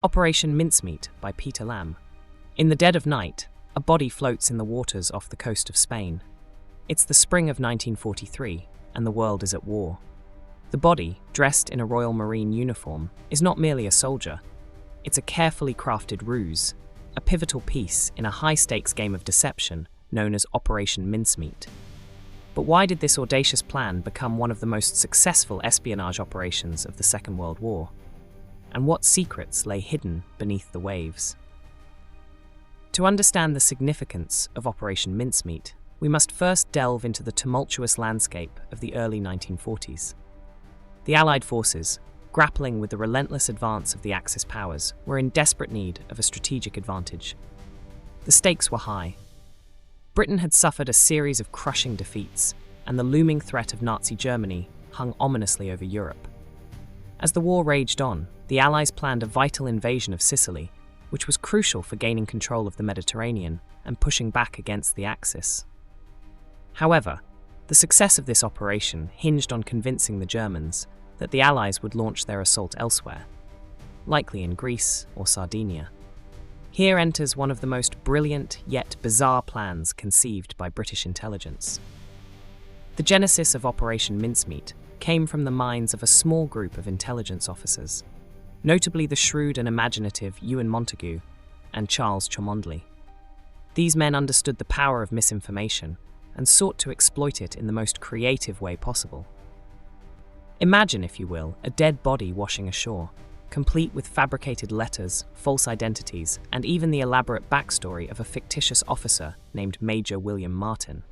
Operation Mincemeat by Peter Lamb. In the dead of night, a body floats in the waters off the coast of Spain. It's the spring of 1943, and the world is at war. The body, dressed in a Royal Marine uniform, is not merely a soldier. It's a carefully crafted ruse, a pivotal piece in a high-stakes game of deception known as Operation Mincemeat. But why did this audacious plan become one of the most successful espionage operations of the Second World War? And what secrets lay hidden beneath the waves? To understand the significance of Operation Mincemeat, we must first delve into the tumultuous landscape of the early 1940s. The Allied forces, grappling with the relentless advance of the Axis powers, were in desperate need of a strategic advantage. The stakes were high. Britain had suffered a series of crushing defeats, and the looming threat of Nazi Germany hung ominously over Europe. As the war raged on, the Allies planned a vital invasion of Sicily, which was crucial for gaining control of the Mediterranean and pushing back against the Axis. However, the success of this operation hinged on convincing the Germans that the Allies would launch their assault elsewhere, likely in Greece or Sardinia. Here enters one of the most brilliant yet bizarre plans conceived by British intelligence. The genesis of Operation Mincemeat came from the minds of a small group of intelligence officers, notably the shrewd and imaginative Ewen Montagu and Charles Cholmondeley. These men understood the power of misinformation and sought to exploit it in the most creative way possible. Imagine, if you will, a dead body washing ashore, complete with fabricated letters, false identities, and even the elaborate backstory of a fictitious officer named Major William Martin.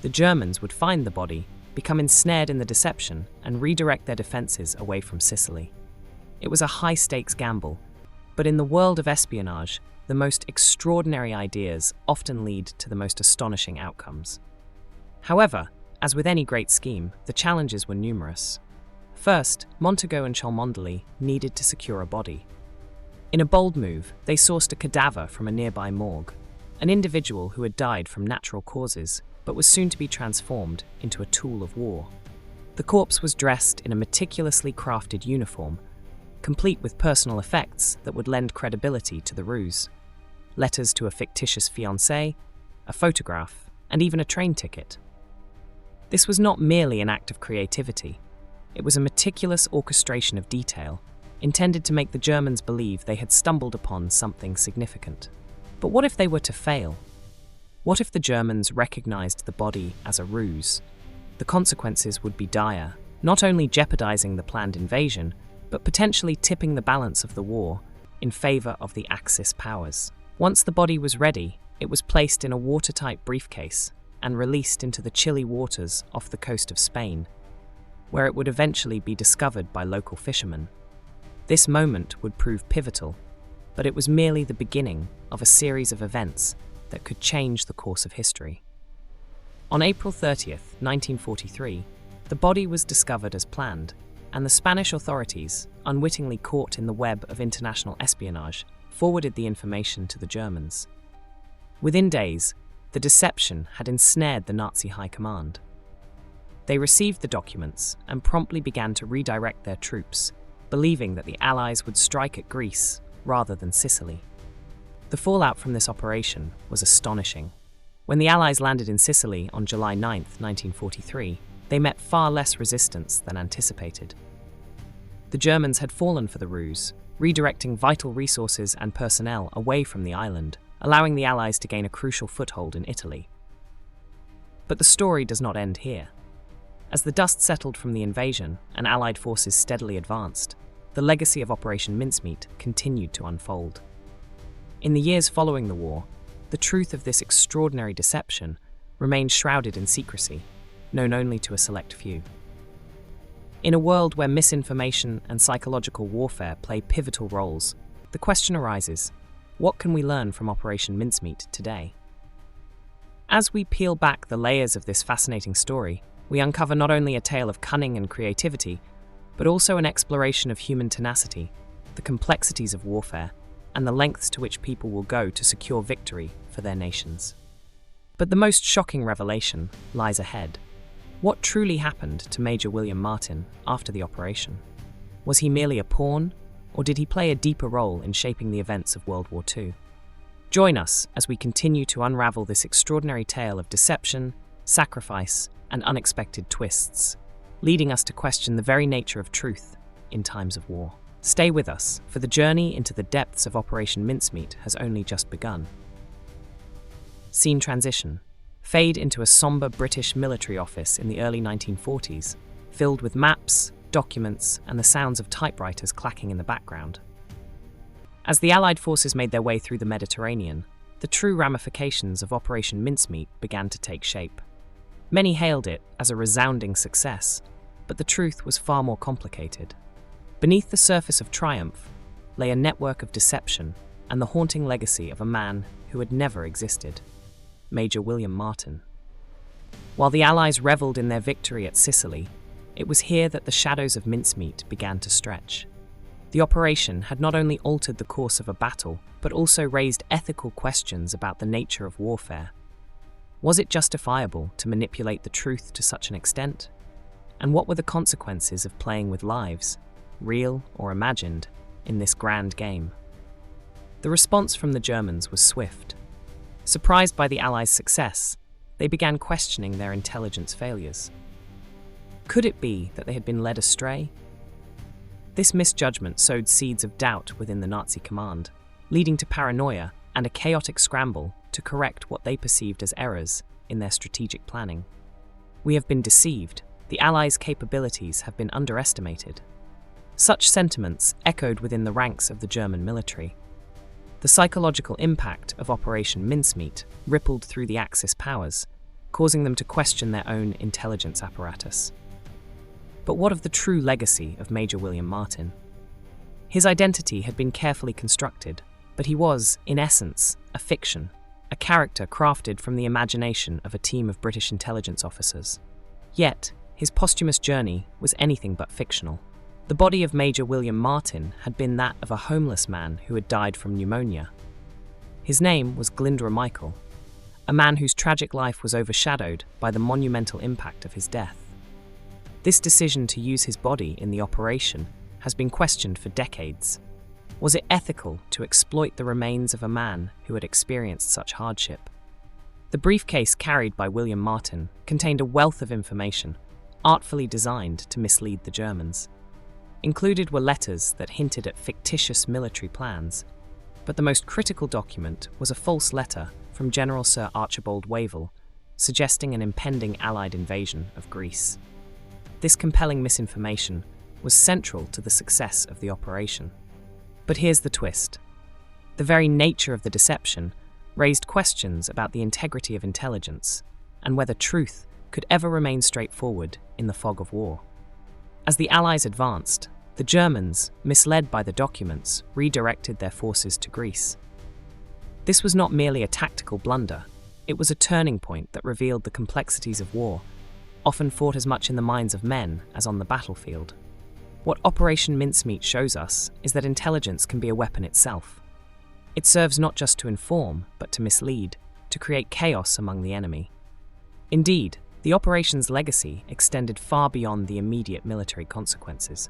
The Germans would find the body, become ensnared in the deception, and redirect their defenses away from Sicily. It was a high-stakes gamble, but in the world of espionage, the most extraordinary ideas often lead to the most astonishing outcomes. However, as with any great scheme, the challenges were numerous. First, Montagu and Cholmondeley needed to secure a body. In a bold move, they sourced a cadaver from a nearby morgue, an individual who had died from natural causes but was soon to be transformed into a tool of war. The corpse was dressed in a meticulously crafted uniform, complete with personal effects that would lend credibility to the ruse. Letters to a fictitious fiancé, a photograph, and even a train ticket. This was not merely an act of creativity. It was a meticulous orchestration of detail, intended to make the Germans believe they had stumbled upon something significant. But what if they were to fail? What if the Germans recognized the body as a ruse? The consequences would be dire, not only jeopardizing the planned invasion, but potentially tipping the balance of the war in favor of the Axis powers. Once the body was ready, it was placed in a watertight briefcase and released into the chilly waters off the coast of Spain, where it would eventually be discovered by local fishermen. This moment would prove pivotal, but it was merely the beginning of a series of events that could change the course of history. On April 30th, 1943, the body was discovered as planned, and the Spanish authorities, unwittingly caught in the web of international espionage, forwarded the information to the Germans. Within days, the deception had ensnared the Nazi high command. They received the documents and promptly began to redirect their troops, believing that the Allies would strike at Greece rather than Sicily. The fallout from this operation was astonishing. When the Allies landed in Sicily on July 9, 1943, they met far less resistance than anticipated. The Germans had fallen for the ruse, redirecting vital resources and personnel away from the island, allowing the Allies to gain a crucial foothold in Italy. But the story does not end here. As the dust settled from the invasion and Allied forces steadily advanced, the legacy of Operation Mincemeat continued to unfold. In the years following the war, the truth of this extraordinary deception remained shrouded in secrecy, known only to a select few. In a world where misinformation and psychological warfare play pivotal roles, the question arises, what can we learn from Operation Mincemeat today? As we peel back the layers of this fascinating story, we uncover not only a tale of cunning and creativity, but also an exploration of human tenacity, the complexities of warfare, and the lengths to which people will go to secure victory for their nations. But the most shocking revelation lies ahead. What truly happened to Major William Martin after the operation? Was he merely a pawn, Or did he play a deeper role in shaping the events of World War II? Join us as we continue to unravel this extraordinary tale of deception, sacrifice, and unexpected twists, leading us to question the very nature of truth in times of war. Stay with us, for the journey into the depths of Operation Mincemeat has only just begun. Scene transition. Fade into a somber British military office in the early 1940s, filled with maps, documents, and the sounds of typewriters clacking in the background. As the Allied forces made their way through the Mediterranean, the true ramifications of Operation Mincemeat began to take shape. Many hailed it as a resounding success, but the truth was far more complicated. Beneath the surface of triumph lay a network of deception and the haunting legacy of a man who had never existed, Major William Martin. While the Allies revelled in their victory at Sicily, it was here that the shadows of Mincemeat began to stretch. The operation had not only altered the course of a battle, but also raised ethical questions about the nature of warfare. Was it justifiable to manipulate the truth to such an extent? And what were the consequences of playing with lives, real or imagined, in this grand game? The response from the Germans was swift. Surprised by the Allies' success, they began questioning their intelligence failures. Could it be that they had been led astray? This misjudgment sowed seeds of doubt within the Nazi command, leading to paranoia and a chaotic scramble to correct what they perceived as errors in their strategic planning. We have been deceived. The Allies' capabilities have been underestimated. Such sentiments echoed within the ranks of the German military. The psychological impact of Operation Mincemeat rippled through the Axis powers, causing them to question their own intelligence apparatus. But what of the true legacy of Major William Martin? His identity had been carefully constructed, but he was, in essence, a fiction, a character crafted from the imagination of a team of British intelligence officers. Yet, his posthumous journey was anything but fictional. The body of Major William Martin had been that of a homeless man who had died from pneumonia. His name was Glyndwr Michael, a man whose tragic life was overshadowed by the monumental impact of his death. This decision to use his body in the operation has been questioned for decades. Was it ethical to exploit the remains of a man who had experienced such hardship? The briefcase carried by William Martin contained a wealth of information, artfully designed to mislead the Germans. Included were letters that hinted at fictitious military plans, but the most critical document was a false letter from General Sir Archibald Wavell, suggesting an impending Allied invasion of Greece. This compelling misinformation was central to the success of the operation. But here's the twist. The very nature of the deception raised questions about the integrity of intelligence and whether truth could ever remain straightforward in the fog of war. As the Allies advanced, the Germans, misled by the documents, redirected their forces to Greece. This was not merely a tactical blunder, it was a turning point that revealed the complexities of war, often fought as much in the minds of men as on the battlefield. What Operation Mincemeat shows us is that intelligence can be a weapon itself. It serves not just to inform, but to mislead, to create chaos among the enemy. Indeed, the operation's legacy extended far beyond the immediate military consequences.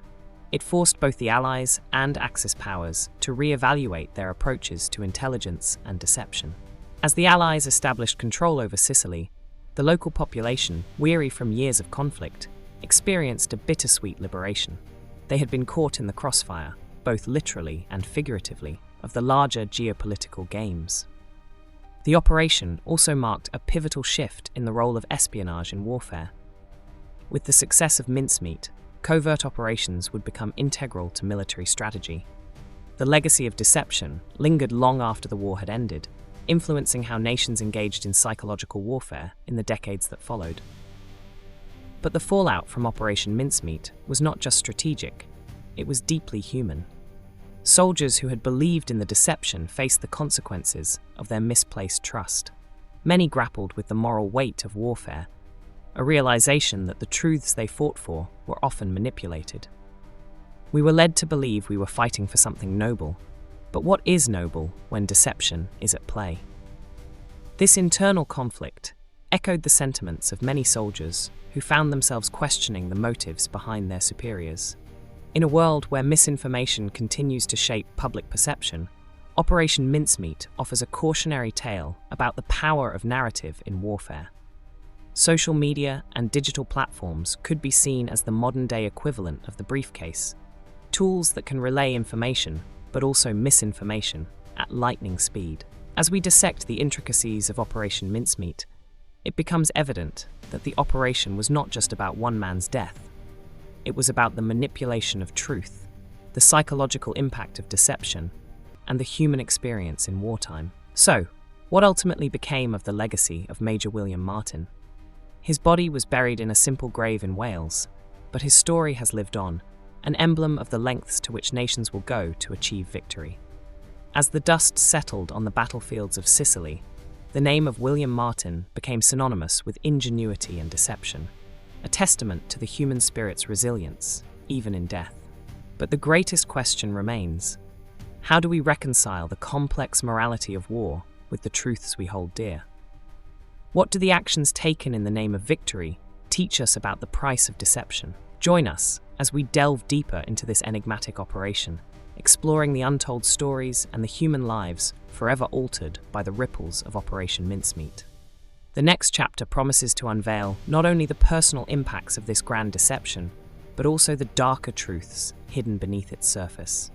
It forced both the Allies and Axis powers to re-evaluate their approaches to intelligence and deception. As the Allies established control over Sicily, the local population, weary from years of conflict, experienced a bittersweet liberation. They had been caught in the crossfire, both literally and figuratively, of the larger geopolitical games. The operation also marked a pivotal shift in the role of espionage in warfare. With the success of Mincemeat, covert operations would become integral to military strategy. The legacy of deception lingered long after the war had ended, influencing how nations engaged in psychological warfare in the decades that followed. But the fallout from Operation Mincemeat was not just strategic, it was deeply human. Soldiers who had believed in the deception faced the consequences of their misplaced trust. Many grappled with the moral weight of warfare, a realization that the truths they fought for were often manipulated. We were led to believe we were fighting for something noble, but what is noble when deception is at play? This internal conflict echoed the sentiments of many soldiers who found themselves questioning the motives behind their superiors. In a world where misinformation continues to shape public perception, Operation Mincemeat offers a cautionary tale about the power of narrative in warfare. Social media and digital platforms could be seen as the modern-day equivalent of the briefcase, tools that can relay information, but also misinformation, at lightning speed. As we dissect the intricacies of Operation Mincemeat, it becomes evident that the operation was not just about one man's death. It was about the manipulation of truth, the psychological impact of deception, and the human experience in wartime. So, what ultimately became of the legacy of Major William Martin? His body was buried in a simple grave in Wales, but his story has lived on, an emblem of the lengths to which nations will go to achieve victory. As the dust settled on the battlefields of Sicily, the name of William Martin became synonymous with ingenuity and deception, a testament to the human spirit's resilience, even in death. But the greatest question remains: how do we reconcile the complex morality of war with the truths we hold dear? What do the actions taken in the name of victory teach us about the price of deception? Join us as we delve deeper into this enigmatic operation, exploring the untold stories and the human lives forever altered by the ripples of Operation Mincemeat. The next chapter promises to unveil not only the personal impacts of this grand deception, but also the darker truths hidden beneath its surface.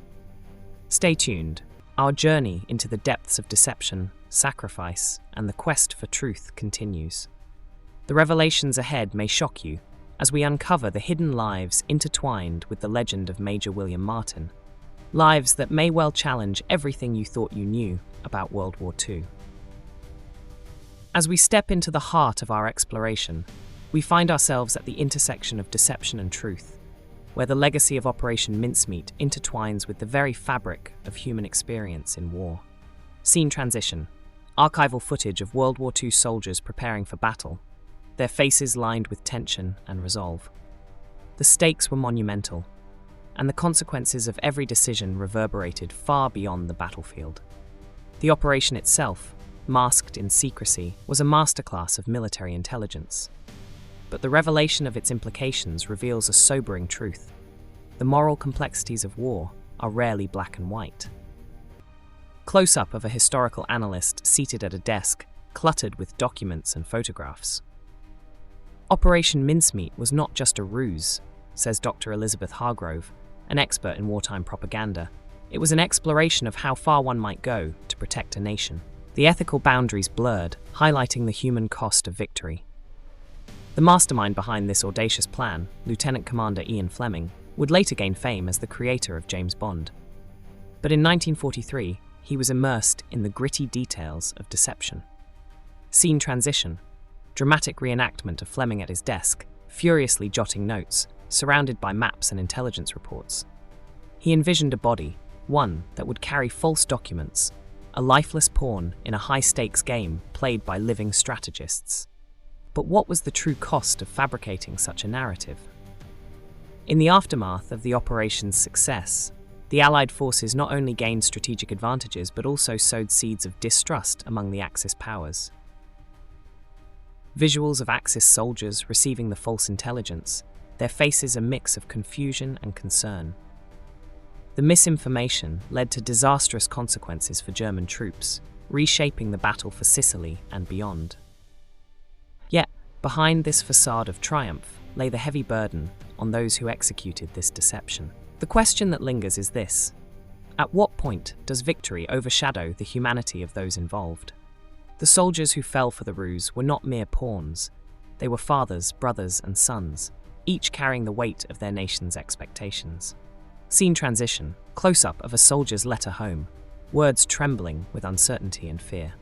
Stay tuned. Our journey into the depths of deception, sacrifice, and the quest for truth continues. The revelations ahead may shock you as we uncover the hidden lives intertwined with the legend of Major William Martin, lives that may well challenge everything you thought you knew about World War II. As we step into the heart of our exploration, we find ourselves at the intersection of deception and truth, where the legacy of Operation Mincemeat intertwines with the very fabric of human experience in war. Scene transition. Archival footage of World War II soldiers preparing for battle, their faces lined with tension and resolve. The stakes were monumental, and the consequences of every decision reverberated far beyond the battlefield. The operation itself, masked in secrecy, was a masterclass of military intelligence. But the revelation of its implications reveals a sobering truth. The moral complexities of war are rarely black and white. Close-up of a historical analyst seated at a desk, cluttered with documents and photographs. Operation Mincemeat was not just a ruse, says Dr. Elizabeth Hargrove, an expert in wartime propaganda. It was an exploration of how far one might go to protect a nation. The ethical boundaries blurred, highlighting the human cost of victory. The mastermind behind this audacious plan, Lieutenant Commander Ian Fleming, would later gain fame as the creator of James Bond. But in 1943, he was immersed in the gritty details of deception. Scene transition. Dramatic reenactment of Fleming at his desk, furiously jotting notes, surrounded by maps and intelligence reports. He envisioned a body, one that would carry false documents, a lifeless pawn in a high-stakes game played by living strategists. But what was the true cost of fabricating such a narrative? In the aftermath of the operation's success, the Allied forces not only gained strategic advantages but also sowed seeds of distrust among the Axis powers. Visuals of Axis soldiers receiving the false intelligence, their faces a mix of confusion and concern. The misinformation led to disastrous consequences for German troops, reshaping the battle for Sicily and beyond. Yet, behind this facade of triumph lay the heavy burden on those who executed this deception. The question that lingers is this: at what point does victory overshadow the humanity of those involved? The soldiers who fell for the ruse were not mere pawns. They were fathers, brothers, and sons, each carrying the weight of their nation's expectations. Scene transition, close-up of a soldier's letter home, words trembling with uncertainty and fear.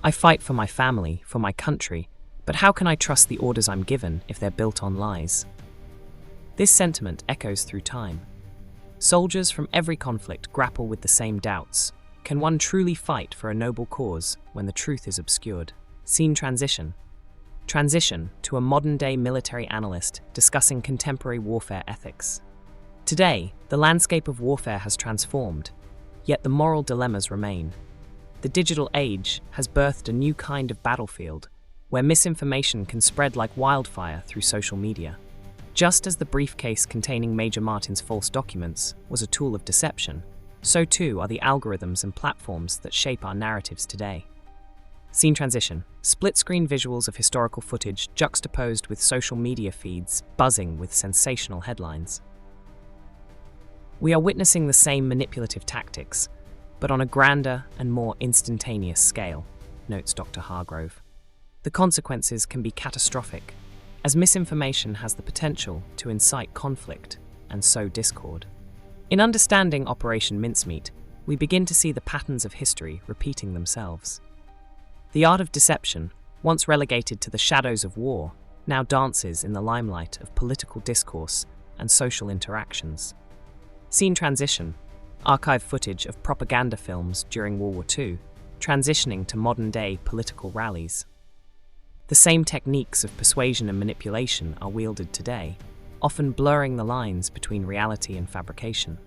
I fight for my family, for my country, but how can I trust the orders I'm given if they're built on lies? This sentiment echoes through time. Soldiers from every conflict grapple with the same doubts. Can one truly fight for a noble cause when the truth is obscured? Scene transition. Transition to a modern-day military analyst discussing contemporary warfare ethics. Today, the landscape of warfare has transformed, yet the moral dilemmas remain. The digital age has birthed a new kind of battlefield, where misinformation can spread like wildfire through social media. Just as the briefcase containing Major Martin's false documents was a tool of deception, so too are the algorithms and platforms that shape our narratives today. Scene transition. Split-screen visuals of historical footage juxtaposed with social media feeds buzzing with sensational headlines. We are witnessing the same manipulative tactics, but on a grander and more instantaneous scale, notes Dr. Hargrove. The consequences can be catastrophic, as misinformation has the potential to incite conflict and sow discord. In understanding Operation Mincemeat, we begin to see the patterns of history repeating themselves. The art of deception, once relegated to the shadows of war, now dances in the limelight of political discourse and social interactions. Scene transition. Archive footage of propaganda films during World War II, transitioning to modern-day political rallies. The same techniques of persuasion and manipulation are wielded today, often blurring the lines between reality and fabrication.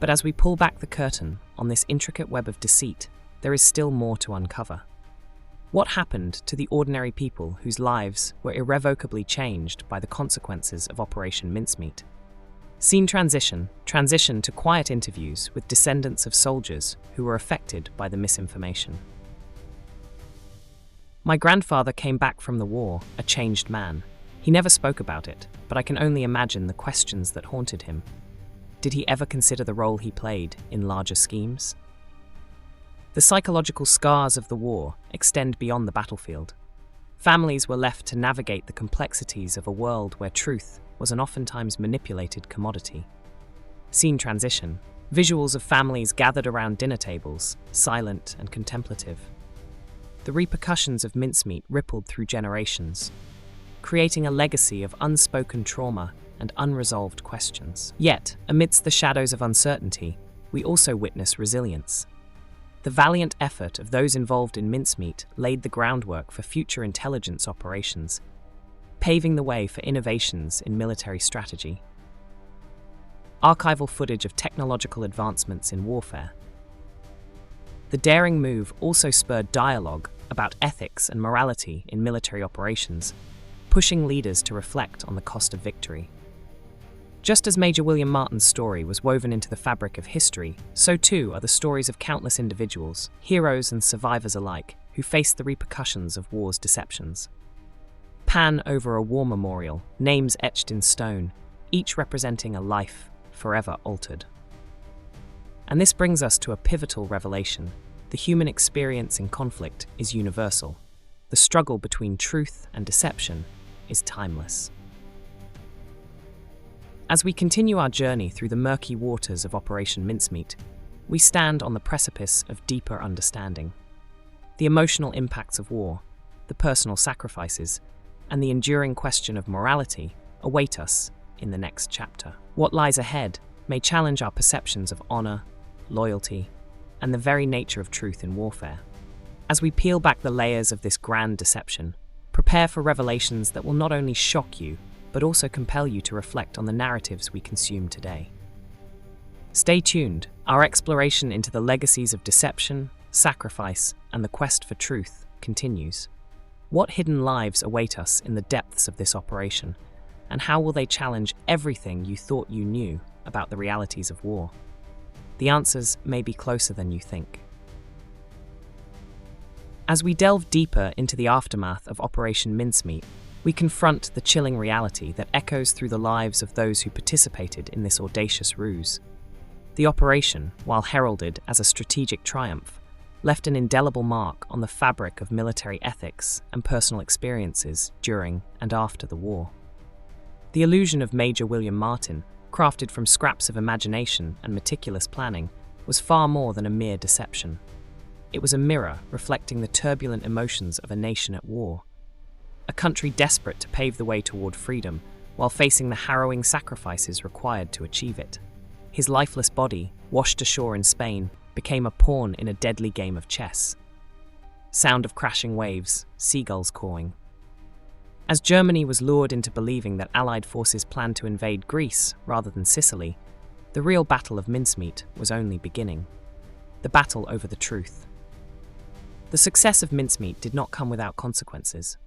But as we pull back the curtain on this intricate web of deceit, there is still more to uncover. What happened to the ordinary people whose lives were irrevocably changed by the consequences of Operation Mincemeat? Scene transition to quiet interviews with descendants of soldiers who were affected by the misinformation. My grandfather came back from the war, a changed man. He never spoke about it, but I can only imagine the questions that haunted him. Did he ever consider the role he played in larger schemes? The psychological scars of the war extend beyond the battlefield. Families were left to navigate the complexities of a world where truth was an oftentimes manipulated commodity. Scene transition. Visuals of families gathered around dinner tables, silent and contemplative. The repercussions of mincemeat rippled through generations, creating a legacy of unspoken trauma and unresolved questions. Yet, amidst the shadows of uncertainty, we also witness resilience. The valiant effort of those involved in mincemeat laid the groundwork for future intelligence operations, paving the way for innovations in military strategy. Archival footage of technological advancements in warfare. The daring move also spurred dialogue about ethics and morality in military operations, pushing leaders to reflect on the cost of victory. Just as Major William Martin's story was woven into the fabric of history, so too are the stories of countless individuals, heroes and survivors alike, who faced the repercussions of war's deceptions. Pan over a war memorial, names etched in stone, each representing a life forever altered. And this brings us to a pivotal revelation. The human experience in conflict is universal. The struggle between truth and deception is timeless. As we continue our journey through the murky waters of Operation Mincemeat, we stand on the precipice of deeper understanding. The emotional impacts of war, the personal sacrifices, and the enduring question of morality await us in the next chapter. What lies ahead may challenge our perceptions of honor, loyalty, and the very nature of truth in warfare. As we peel back the layers of this grand deception, prepare for revelations that will not only shock you, but also compel you to reflect on the narratives we consume today. Stay tuned. Our exploration into the legacies of deception, sacrifice, and the quest for truth continues. What hidden lives await us in the depths of this operation, and how will they challenge everything you thought you knew about the realities of war? The answers may be closer than you think. As we delve deeper into the aftermath of Operation Mincemeat, we confront the chilling reality that echoes through the lives of those who participated in this audacious ruse. The operation, while heralded as a strategic triumph, left an indelible mark on the fabric of military ethics and personal experiences during and after the war. The illusion of Major William Martin, crafted from scraps of imagination and meticulous planning, was far more than a mere deception. It was a mirror reflecting the turbulent emotions of a nation at war. A country desperate to pave the way toward freedom, while facing the harrowing sacrifices required to achieve it. His lifeless body, washed ashore in Spain, became a pawn in a deadly game of chess. Sound of crashing waves, seagulls cawing. As Germany was lured into believing that Allied forces planned to invade Greece rather than Sicily, the real battle of Mincemeat was only beginning. The battle over the truth. The success of Mincemeat did not come without consequences.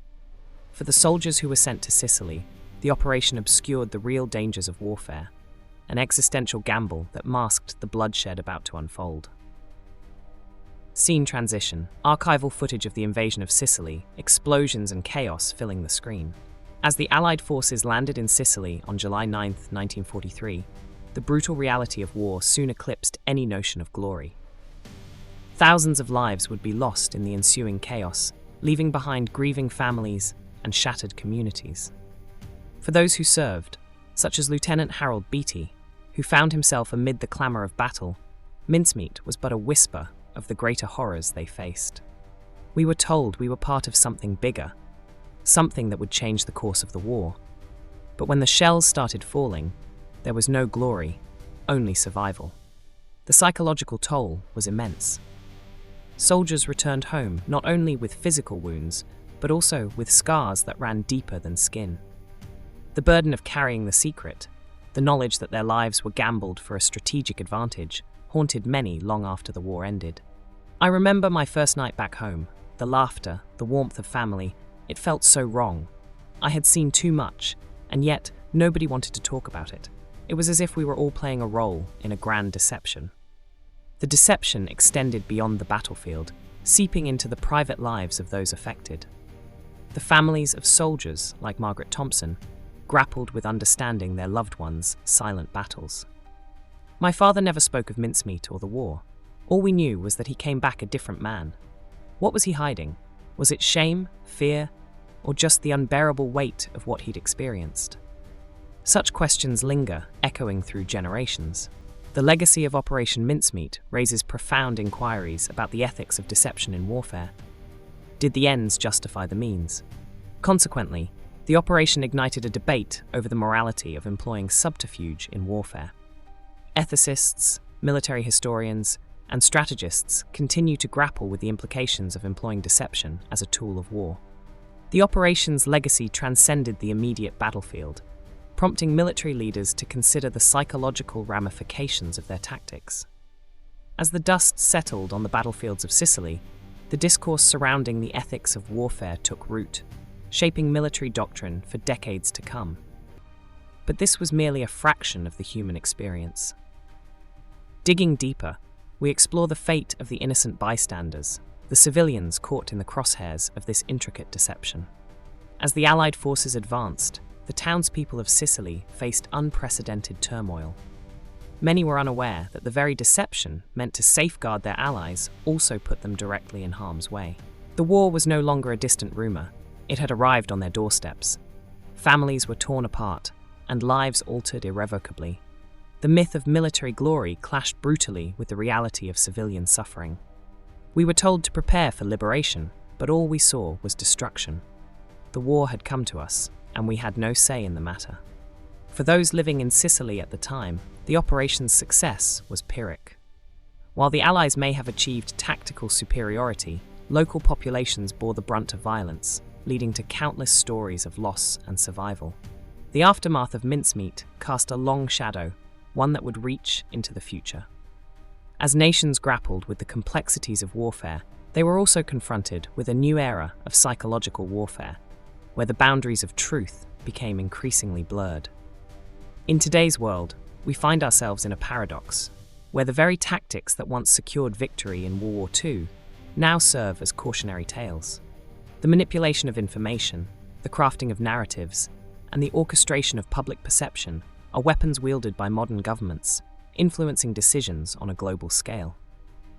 For the soldiers who were sent to Sicily, the operation obscured the real dangers of warfare, an existential gamble that masked the bloodshed about to unfold. Scene transition, archival footage of the invasion of Sicily, explosions and chaos filling the screen. As the Allied forces landed in Sicily on July 9, 1943, the brutal reality of war soon eclipsed any notion of glory. Thousands of lives would be lost in the ensuing chaos, leaving behind grieving families and shattered communities. For those who served, such as Lieutenant Harold Beatty, who found himself amid the clamour of battle, mincemeat was but a whisper of the greater horrors they faced. We were told we were part of something bigger, something that would change the course of the war. But when the shells started falling, there was no glory, only survival. The psychological toll was immense. Soldiers returned home not only with physical wounds, but also with scars that ran deeper than skin. The burden of carrying the secret, the knowledge that their lives were gambled for a strategic advantage, haunted many long after the war ended. I remember my first night back home, the laughter, the warmth of family. It felt so wrong. I had seen too much, and yet nobody wanted to talk about it. It was as if we were all playing a role in a grand deception. The deception extended beyond the battlefield, seeping into the private lives of those affected. The families of soldiers, like Margaret Thompson, grappled with understanding their loved ones' silent battles. My father never spoke of mincemeat or the war. All we knew was that he came back a different man. What was he hiding? Was it shame, fear, or just the unbearable weight of what he'd experienced? Such questions linger, echoing through generations. The legacy of Operation Mincemeat raises profound inquiries about the ethics of deception in warfare. Did the ends justify the means? Consequently, the operation ignited a debate over the morality of employing subterfuge in warfare. Ethicists, military historians, and strategists continue to grapple with the implications of employing deception as a tool of war. The operation's legacy transcended the immediate battlefield, prompting military leaders to consider the psychological ramifications of their tactics. As the dust settled on the battlefields of Sicily, the discourse surrounding the ethics of warfare took root, shaping military doctrine for decades to come. But this was merely a fraction of the human experience. Digging deeper, we explore the fate of the innocent bystanders, the civilians caught in the crosshairs of this intricate deception. As the Allied forces advanced, the townspeople of Sicily faced unprecedented turmoil. Many were unaware that the very deception meant to safeguard their allies also put them directly in harm's way. The war was no longer a distant rumour. It had arrived on their doorsteps. Families were torn apart, and lives altered irrevocably. The myth of military glory clashed brutally with the reality of civilian suffering. We were told to prepare for liberation, but all we saw was destruction. The war had come to us, and we had no say in the matter. For those living in Sicily at the time, the operation's success was Pyrrhic. While the Allies may have achieved tactical superiority, local populations bore the brunt of violence, leading to countless stories of loss and survival. The aftermath of Mincemeat cast a long shadow, one that would reach into the future. As nations grappled with the complexities of warfare, they were also confronted with a new era of psychological warfare, where the boundaries of truth became increasingly blurred. In today's world, we find ourselves in a paradox, where the very tactics that once secured victory in World War II now serve as cautionary tales. The manipulation of information, the crafting of narratives, and the orchestration of public perception are weapons wielded by modern governments, influencing decisions on a global scale.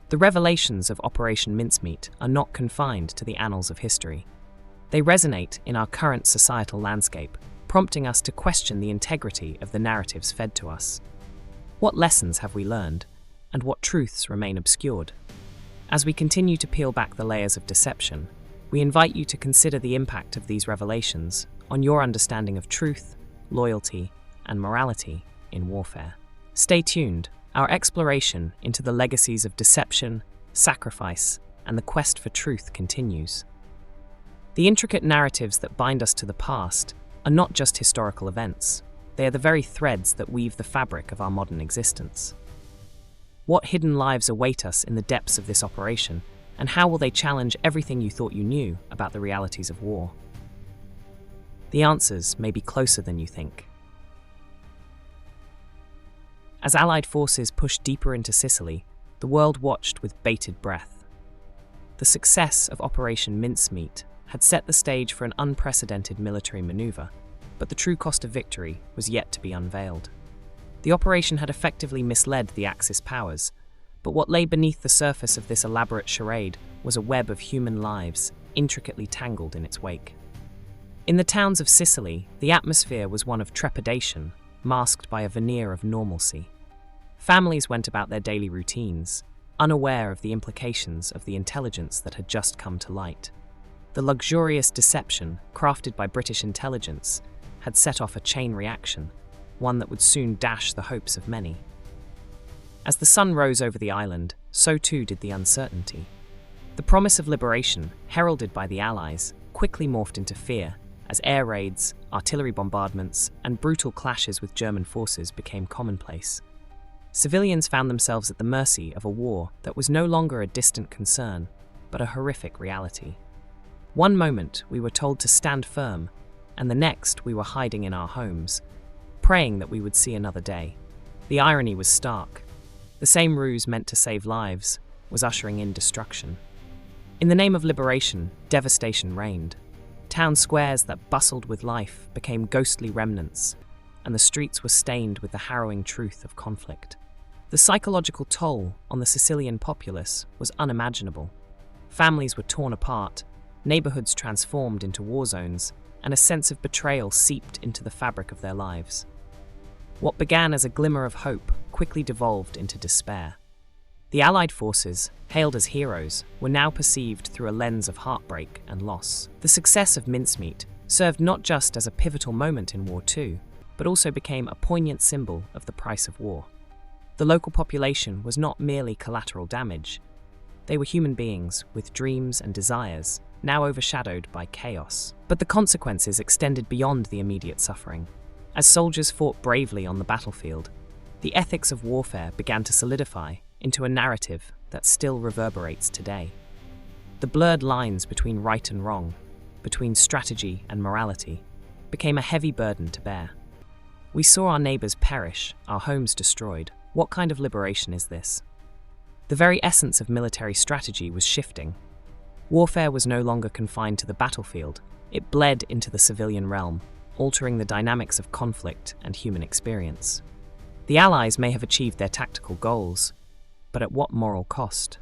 The revelations of Operation Mincemeat are not confined to the annals of history. They resonate in our current societal landscape, prompting us to question the integrity of the narratives fed to us. What lessons have we learned, and what truths remain obscured? As we continue to peel back the layers of deception, we invite you to consider the impact of these revelations on your understanding of truth, loyalty, and morality in warfare. Stay tuned. Our exploration into the legacies of deception, sacrifice, and the quest for truth continues. The intricate narratives that bind us to the past are not just historical events. They are the very threads that weave the fabric of our modern existence. What hidden lives await us in the depths of this operation, and how will they challenge everything you thought you knew about the realities of war? The answers may be closer than you think. As Allied forces pushed deeper into Sicily, the world watched with bated breath. The success of Operation Mincemeat had set the stage for an unprecedented military maneuver, but the true cost of victory was yet to be unveiled. The operation had effectively misled the Axis powers, but what lay beneath the surface of this elaborate charade was a web of human lives intricately tangled in its wake. In the towns of Sicily, the atmosphere was one of trepidation, masked by a veneer of normalcy. Families went about their daily routines, unaware of the implications of the intelligence that had just come to light. The luxurious deception crafted by British intelligence had set off a chain reaction, one that would soon dash the hopes of many. As the sun rose over the island, so too did the uncertainty. The promise of liberation, heralded by the Allies, quickly morphed into fear as air raids, artillery bombardments, and brutal clashes with German forces became commonplace. Civilians found themselves at the mercy of a war that was no longer a distant concern, but a horrific reality. One moment we were told to stand firm, and the next we were hiding in our homes, praying that we would see another day. The irony was stark. The same ruse meant to save lives was ushering in destruction. In the name of liberation, devastation reigned. Town squares that bustled with life became ghostly remnants, and the streets were stained with the harrowing truth of conflict. The psychological toll on the Sicilian populace was unimaginable. Families were torn apart, neighborhoods transformed into war zones, and a sense of betrayal seeped into the fabric of their lives. What began as a glimmer of hope quickly devolved into despair. The Allied forces, hailed as heroes, were now perceived through a lens of heartbreak and loss. The success of Mincemeat served not just as a pivotal moment in War II, but also became a poignant symbol of the price of war. The local population was not merely collateral damage. They were human beings with dreams and desires, now overshadowed by chaos. But the consequences extended beyond the immediate suffering. As soldiers fought bravely on the battlefield, the ethics of warfare began to solidify into a narrative that still reverberates today. The blurred lines between right and wrong, between strategy and morality, became a heavy burden to bear. We saw our neighbors perish, our homes destroyed. What kind of liberation is this? The very essence of military strategy was shifting. Warfare was no longer confined to the battlefield. It bled into the civilian realm, altering the dynamics of conflict and human experience. The Allies may have achieved their tactical goals, but at what moral cost?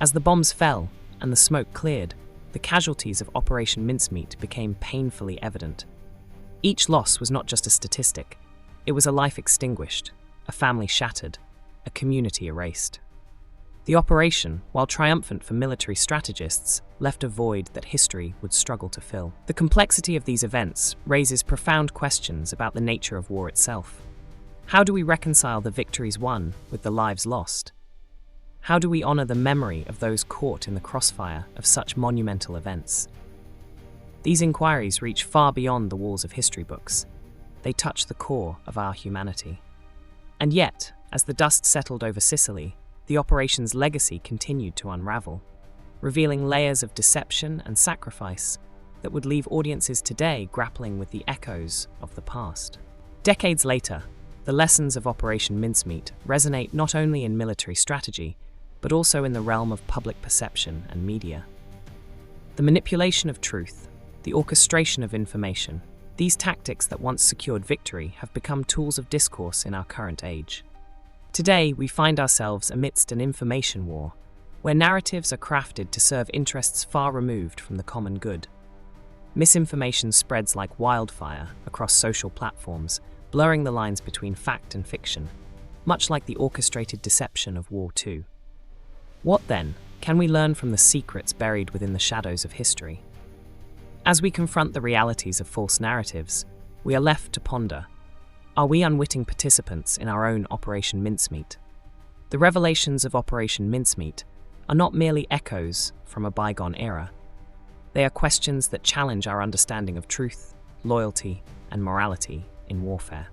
As the bombs fell and the smoke cleared, the casualties of Operation Mincemeat became painfully evident. Each loss was not just a statistic. It was a life extinguished, a family shattered, a community erased. The operation, while triumphant for military strategists, left a void that history would struggle to fill. The complexity of these events raises profound questions about the nature of war itself. How do we reconcile the victories won with the lives lost? How do we honor the memory of those caught in the crossfire of such monumental events? These inquiries reach far beyond the walls of history books. They touch the core of our humanity. And yet, as the dust settled over Sicily, the operation's legacy continued to unravel, revealing layers of deception and sacrifice that would leave audiences today grappling with the echoes of the past. Decades later, the lessons of Operation Mincemeat resonate not only in military strategy, but also in the realm of public perception and media. The manipulation of truth, the orchestration of information, these tactics that once secured victory have become tools of discourse in our current age. Today, we find ourselves amidst an information war, where narratives are crafted to serve interests far removed from the common good. Misinformation spreads like wildfire across social platforms, blurring the lines between fact and fiction, much like the orchestrated deception of War II. What, then, can we learn from the secrets buried within the shadows of history? As we confront the realities of false narratives, we are left to ponder: are we unwitting participants in our own Operation Mincemeat? The revelations of Operation Mincemeat are not merely echoes from a bygone era. They are questions that challenge our understanding of truth, loyalty, and morality in warfare.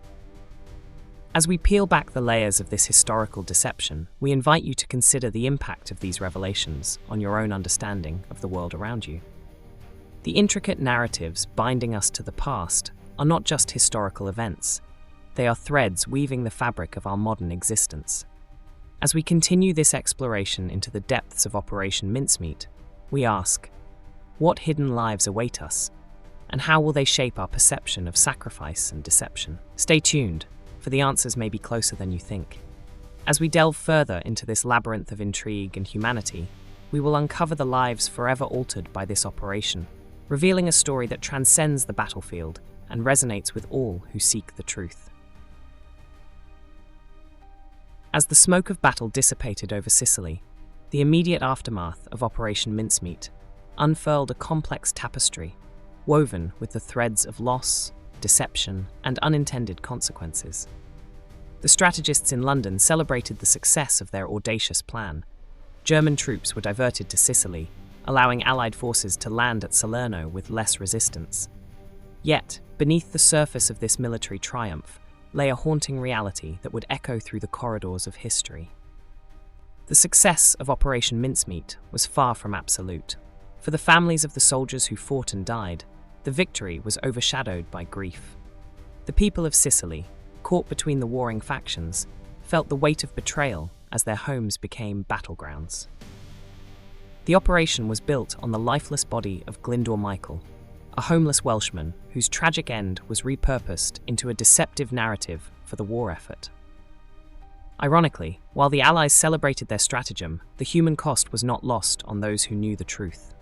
As we peel back the layers of this historical deception, we invite you to consider the impact of these revelations on your own understanding of the world around you. The intricate narratives binding us to the past are not just historical events. They are threads weaving the fabric of our modern existence. As we continue this exploration into the depths of Operation Mincemeat, we ask, what hidden lives await us, and how will they shape our perception of sacrifice and deception? Stay tuned, for the answers may be closer than you think. As we delve further into this labyrinth of intrigue and humanity, we will uncover the lives forever altered by this operation, revealing a story that transcends the battlefield and resonates with all who seek the truth. As the smoke of battle dissipated over Sicily, the immediate aftermath of Operation Mincemeat unfurled a complex tapestry, woven with the threads of loss, deception, and unintended consequences. The strategists in London celebrated the success of their audacious plan. German troops were diverted to Sicily, allowing Allied forces to land at Salerno with less resistance. Yet, beneath the surface of this military triumph, lay a haunting reality that would echo through the corridors of history. The success of Operation Mincemeat was far from absolute. For the families of the soldiers who fought and died, the victory was overshadowed by grief. The people of Sicily, caught between the warring factions, felt the weight of betrayal as their homes became battlegrounds. The operation was built on the lifeless body of Glyndwr Michael, a homeless Welshman whose tragic end was repurposed into a deceptive narrative for the war effort. Ironically, while the Allies celebrated their stratagem, the human cost was not lost on those who knew the truth.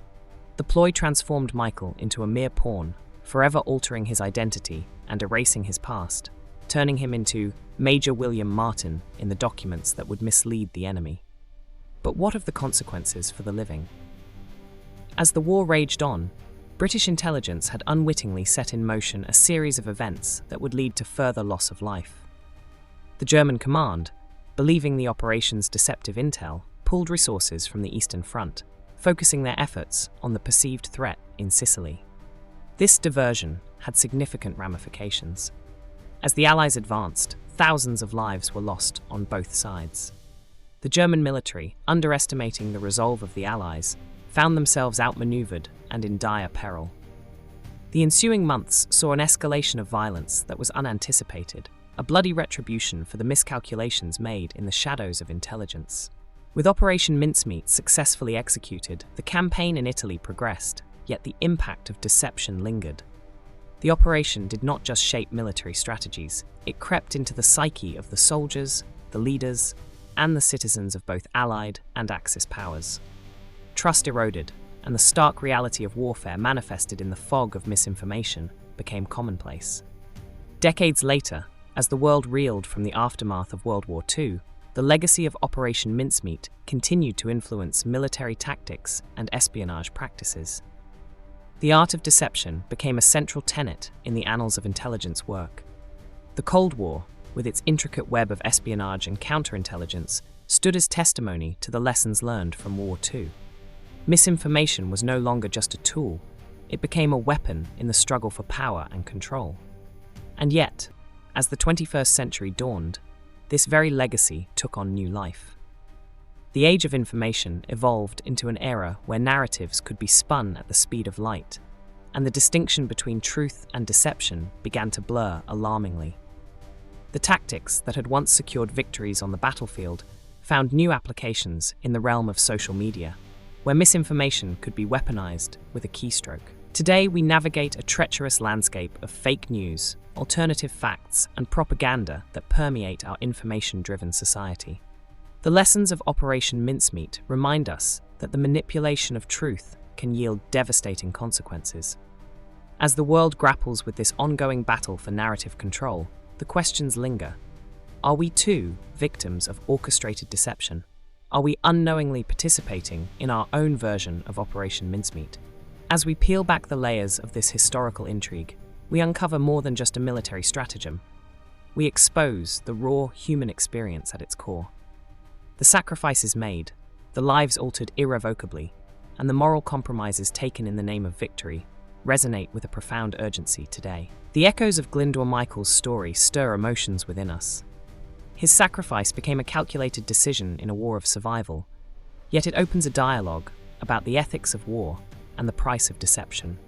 The ploy transformed Michael into a mere pawn, forever altering his identity and erasing his past, turning him into Major William Martin in the documents that would mislead the enemy. But what of the consequences for the living? As the war raged on, British intelligence had unwittingly set in motion a series of events that would lead to further loss of life. The German command, believing the operation's deceptive intel, pulled resources from the Eastern Front, focusing their efforts on the perceived threat in Sicily. This diversion had significant ramifications. As the Allies advanced, thousands of lives were lost on both sides. The German military, underestimating the resolve of the Allies, found themselves outmaneuvered and in dire peril. The ensuing months saw an escalation of violence that was unanticipated, a bloody retribution for the miscalculations made in the shadows of intelligence. With Operation Mincemeat successfully executed, the campaign in Italy progressed, yet the impact of deception lingered. The operation did not just shape military strategies, it crept into the psyche of the soldiers, the leaders, and the citizens of both Allied and Axis powers. Trust eroded, and the stark reality of warfare manifested in the fog of misinformation became commonplace. Decades later, as the world reeled from the aftermath of World War II, the legacy of Operation Mincemeat continued to influence military tactics and espionage practices. The art of deception became a central tenet in the annals of intelligence work. The Cold War, with its intricate web of espionage and counterintelligence, stood as testimony to the lessons learned from War II. Misinformation was no longer just a tool, it became a weapon in the struggle for power and control. And yet, as the 21st century dawned, this very legacy took on new life. The age of information evolved into an era where narratives could be spun at the speed of light, and the distinction between truth and deception began to blur alarmingly. The tactics that had once secured victories on the battlefield found new applications in the realm of social media, where misinformation could be weaponized with a keystroke. Today, we navigate a treacherous landscape of fake news, alternative facts, and propaganda that permeate our information-driven society. The lessons of Operation Mincemeat remind us that the manipulation of truth can yield devastating consequences. As the world grapples with this ongoing battle for narrative control, the questions linger. Are we too victims of orchestrated deception? Are we unknowingly participating in our own version of Operation Mincemeat? As we peel back the layers of this historical intrigue, we uncover more than just a military stratagem. We expose the raw human experience at its core. The sacrifices made, the lives altered irrevocably, and the moral compromises taken in the name of victory resonate with a profound urgency today. The echoes of Glyndwr Michael's story stir emotions within us. His sacrifice became a calculated decision in a war of survival, yet it opens a dialogue about the ethics of war and the price of deception.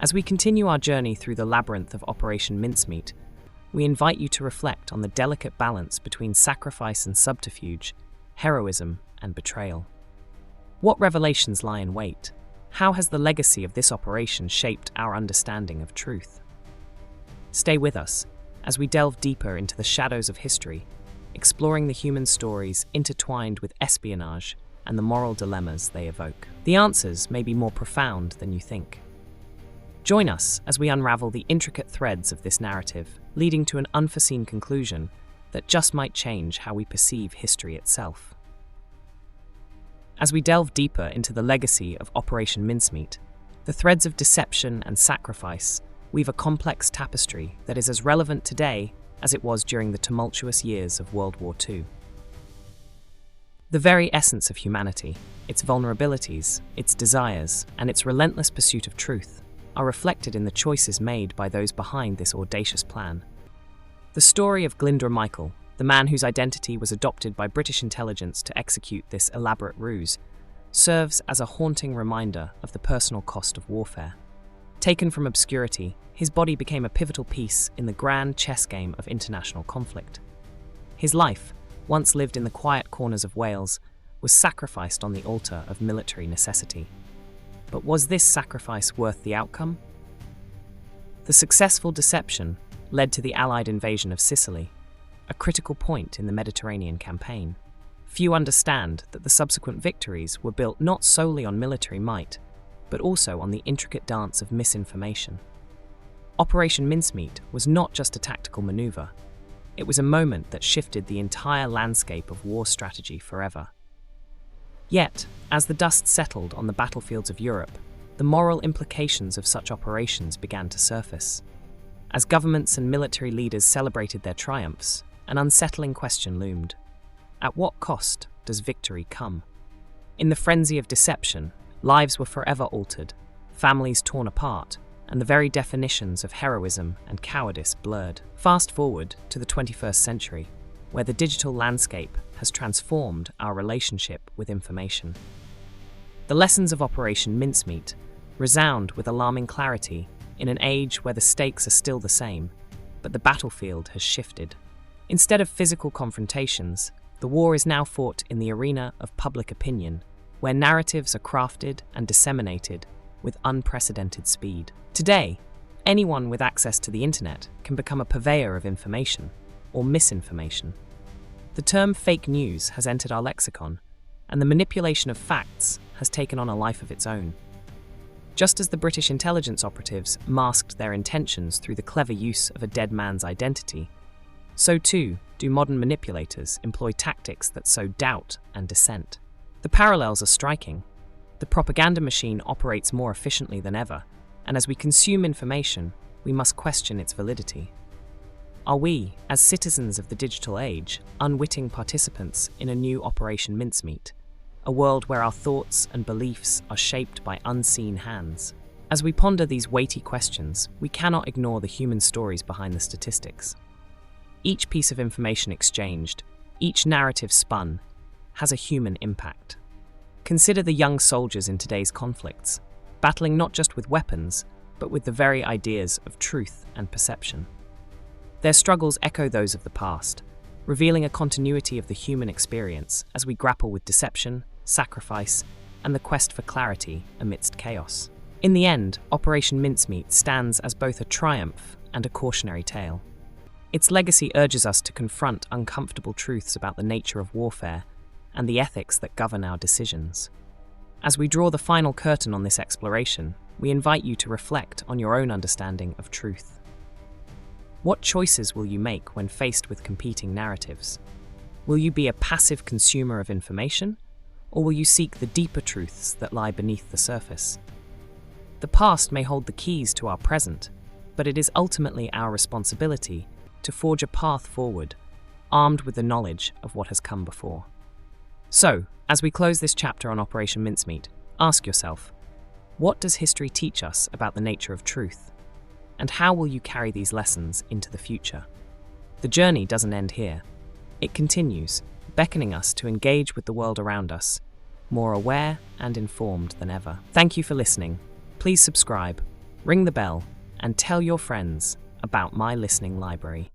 As we continue our journey through the labyrinth of Operation Mincemeat, we invite you to reflect on the delicate balance between sacrifice and subterfuge, heroism and betrayal. What revelations lie in wait? How has the legacy of this operation shaped our understanding of truth? Stay with us as we delve deeper into the shadows of history, exploring the human stories intertwined with espionage and the moral dilemmas they evoke. The answers may be more profound than you think. Join us as we unravel the intricate threads of this narrative, leading to an unforeseen conclusion that just might change how we perceive history itself. As we delve deeper into the legacy of Operation Mincemeat, the threads of deception and sacrifice weave a complex tapestry that is as relevant today as it was during the tumultuous years of World War II. The very essence of humanity, its vulnerabilities, its desires, and its relentless pursuit of truth are reflected in the choices made by those behind this audacious plan. The story of Glyndwr Michael, the man whose identity was adopted by British intelligence to execute this elaborate ruse, serves as a haunting reminder of the personal cost of warfare. Taken from obscurity, his body became a pivotal piece in the grand chess game of international conflict. His life, once lived in the quiet corners of Wales, was sacrificed on the altar of military necessity. But was this sacrifice worth the outcome? The successful deception led to the Allied invasion of Sicily, a critical point in the Mediterranean campaign. Few understand that the subsequent victories were built not solely on military might, but also on the intricate dance of misinformation. Operation Mincemeat was not just a tactical maneuver. It was a moment that shifted the entire landscape of war strategy forever. Yet, as the dust settled on the battlefields of Europe, the moral implications of such operations began to surface. As governments and military leaders celebrated their triumphs, an unsettling question loomed. At what cost does victory come? In the frenzy of deception, lives were forever altered, families torn apart, and the very definitions of heroism and cowardice blurred. Fast forward to the 21st century, where the digital landscape has transformed our relationship with information. The lessons of Operation Mincemeat resound with alarming clarity in an age where the stakes are still the same, but the battlefield has shifted. Instead of physical confrontations, the war is now fought in the arena of public opinion, where narratives are crafted and disseminated with unprecedented speed. Today, anyone with access to the internet can become a purveyor of information or misinformation. The term fake news has entered our lexicon, and the manipulation of facts has taken on a life of its own. Just as the British intelligence operatives masked their intentions through the clever use of a dead man's identity, so too do modern manipulators employ tactics that sow doubt and dissent. The parallels are striking. The propaganda machine operates more efficiently than ever, and as we consume information, we must question its validity. Are we, as citizens of the digital age, unwitting participants in a new Operation Mincemeat, a world where our thoughts and beliefs are shaped by unseen hands? As we ponder these weighty questions, we cannot ignore the human stories behind the statistics. Each piece of information exchanged, each narrative spun, has a human impact. Consider the young soldiers in today's conflicts, battling not just with weapons, but with the very ideas of truth and perception. Their struggles echo those of the past, revealing a continuity of the human experience as we grapple with deception, sacrifice, and the quest for clarity amidst chaos. In the end, Operation Mincemeat stands as both a triumph and a cautionary tale. Its legacy urges us to confront uncomfortable truths about the nature of warfare and the ethics that govern our decisions. As we draw the final curtain on this exploration, we invite you to reflect on your own understanding of truth. What choices will you make when faced with competing narratives? Will you be a passive consumer of information, or will you seek the deeper truths that lie beneath the surface? The past may hold the keys to our present, but it is ultimately our responsibility to forge a path forward, armed with the knowledge of what has come before. So, as we close this chapter on Operation Mincemeat, ask yourself, what does history teach us about the nature of truth? And how will you carry these lessons into the future? The journey doesn't end here. It continues, beckoning us to engage with the world around us, more aware and informed than ever. Thank you for listening. Please subscribe, Ring the bell and tell your friends about my listening library.